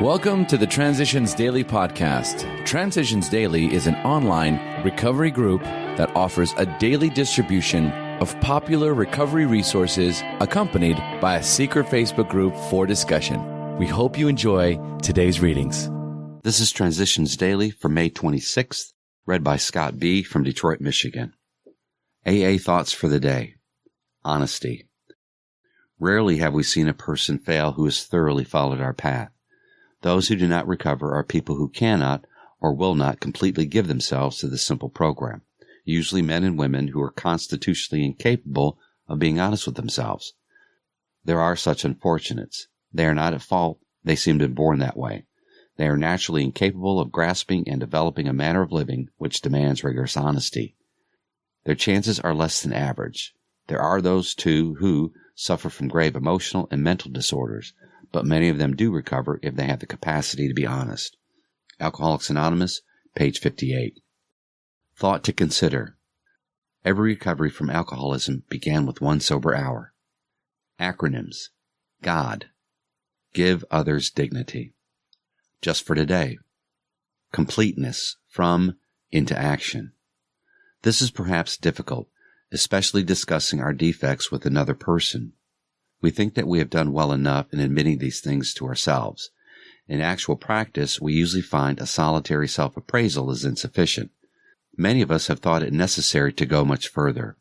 Welcome to the Transitions Daily podcast. Transitions Daily is an online recovery group that offers a daily distribution of popular recovery resources accompanied by a secret Facebook group for discussion. We hope you enjoy today's readings. This is Transitions Daily for May 26th, read by Scott B. from Detroit, Michigan. AA thoughts for the day. Honesty. Rarely have we seen a person fail who has thoroughly followed our path. Those who do not recover are people who cannot or will not completely give themselves to this simple program, usually men and women who are constitutionally incapable of being honest with themselves. There are such unfortunates. They are not at fault. They seem to have been born that way. They are naturally incapable of grasping and developing a manner of living which demands rigorous honesty. Their chances are less than average. There are those, too, who suffer from grave emotional and mental disorders, but many of them do recover if they have the capacity to be honest. Alcoholics Anonymous, page 58. Thought to consider. Every recovery from alcoholism began with one sober hour. Acronyms. God. Give others dignity. Just for today. Completeness. From into action. This is perhaps difficult, especially discussing our defects with another person. We think that we have done well enough in admitting these things to ourselves. In actual practice, we usually find a solitary self-appraisal is insufficient. Many of us have thought it necessary to go much further.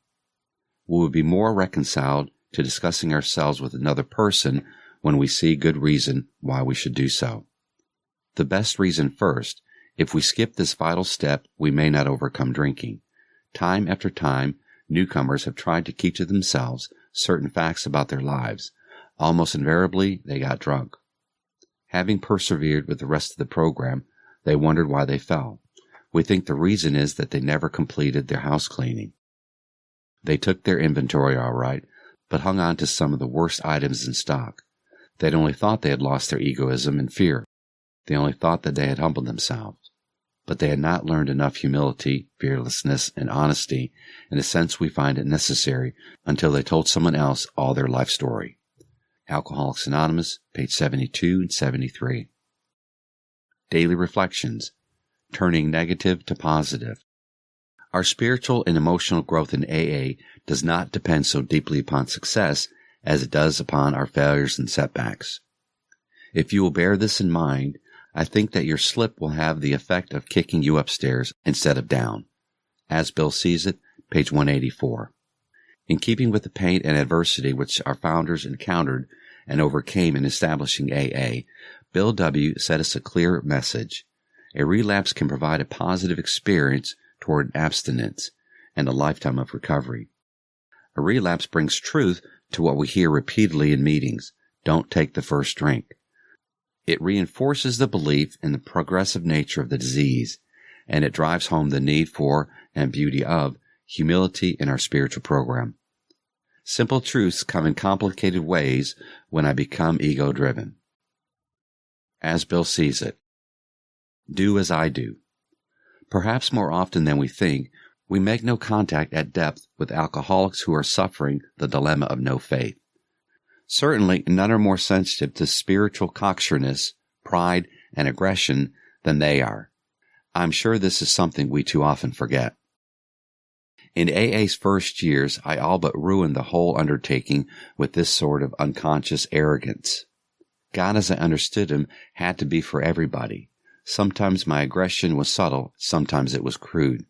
We would be more reconciled to discussing ourselves with another person when we see good reason why we should do so. The best reason first. If we skip this vital step, we may not overcome drinking. Time after time, newcomers have tried to keep to themselves certain facts about their lives. Almost invariably, they got drunk. Having persevered with the rest of the program, they wondered why they fell. We think the reason is that they never completed their house cleaning. They took their inventory all right, but hung on to some of the worst items in stock. They'd only thought they had lost their egoism and fear. They only thought that they had humbled themselves. But they had not learned enough humility, fearlessness, and honesty in the sense we find it necessary until they told someone else all their life story. Alcoholics Anonymous, page 72 and 73. Daily Reflections. Turning negative to positive. Our spiritual and emotional growth in AA does not depend so deeply upon success as it does upon our failures and setbacks. If you will bear this in mind, I think that your slip will have the effect of kicking you upstairs instead of down. As Bill sees it, page 184. In keeping with the pain and adversity which our founders encountered and overcame in establishing AA, Bill W. set us a clear message. A relapse can provide a positive experience toward abstinence and a lifetime of recovery. A relapse brings truth to what we hear repeatedly in meetings. Don't take the first drink. It reinforces the belief in the progressive nature of the disease, and it drives home the need for, and beauty of, humility in our spiritual program. Simple truths come in complicated ways when I become ego-driven. As Bill sees it. Do as I do. Perhaps more often than we think, we make no contact at depth with alcoholics who are suffering the dilemma of no faith. Certainly, none are more sensitive to spiritual cocksureness, pride, and aggression than they are. I'm sure this is something we too often forget. In AA's first years, I all but ruined the whole undertaking with this sort of unconscious arrogance. God, as I understood him, had to be for everybody. Sometimes my aggression was subtle, sometimes it was crude.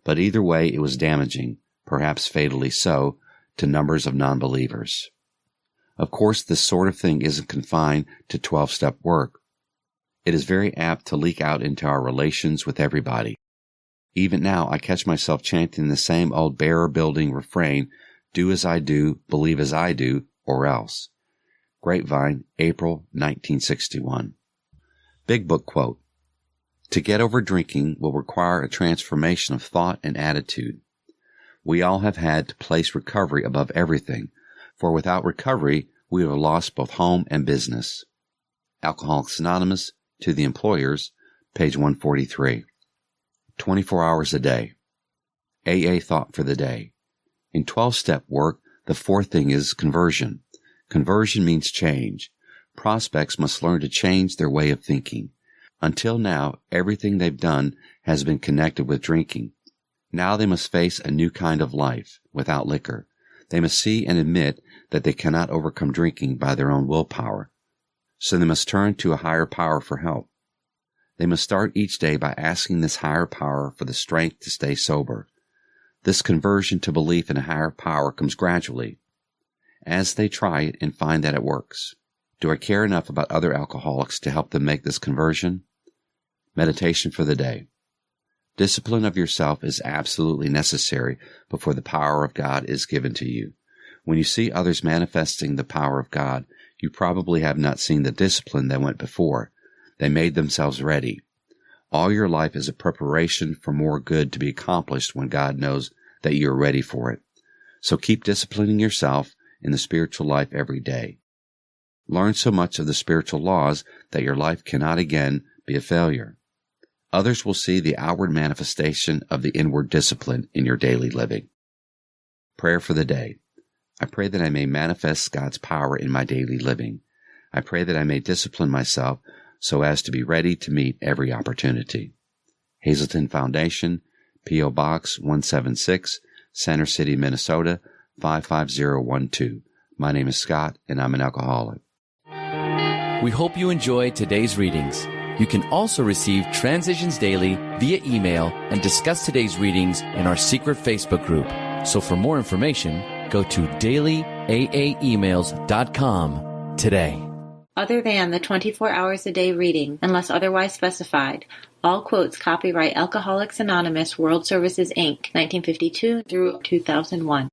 But either way, it was damaging, perhaps fatally so, to numbers of non-believers. Of course, this sort of thing isn't confined to 12-step work. It is very apt to leak out into our relations with everybody. Even now, I catch myself chanting the same old barrier-building refrain, do as I do, believe as I do, or else. Grapevine, April 1961. Big Book quote. To get over drinking will require a transformation of thought and attitude. We all have had to place recovery above everything, for without recovery, we would have lost both home and business. Alcoholics Anonymous, to the Employers, page 143. 24 hours a day. AA thought for the day. In 12-step work, the fourth thing is conversion. Conversion means change. Prospects must learn to change their way of thinking. Until now, everything they've done has been connected with drinking. Now they must face a new kind of life without liquor. They must see and admit that they cannot overcome drinking by their own willpower. So they must turn to a higher power for help. They must start each day by asking this higher power for the strength to stay sober. This conversion to belief in a higher power comes gradually, as they try it and find that it works. Do I care enough about other alcoholics to help them make this conversion? Meditation for the day. Discipline of yourself is absolutely necessary before the power of God is given to you. When you see others manifesting the power of God, you probably have not seen the discipline that went before. They made themselves ready. All your life is a preparation for more good to be accomplished when God knows that you are ready for it. So keep disciplining yourself in the spiritual life every day. Learn so much of the spiritual laws that your life cannot again be a failure. Others will see the outward manifestation of the inward discipline in your daily living. Prayer for the day. I pray that I may manifest God's power in my daily living. I pray that I may discipline myself so as to be ready to meet every opportunity. Hazelton Foundation, P.O. Box 176, Center City, Minnesota 55012. My name is Scott, and I'm an alcoholic. We hope you enjoyed today's readings. You can also receive Transitions Daily via email and discuss today's readings in our secret Facebook group. So for more information, go to dailyaaemails.com today. Other than the 24 hours a day reading, unless otherwise specified, all quotes copyright Alcoholics Anonymous World Services, Inc., 1952 through 2001.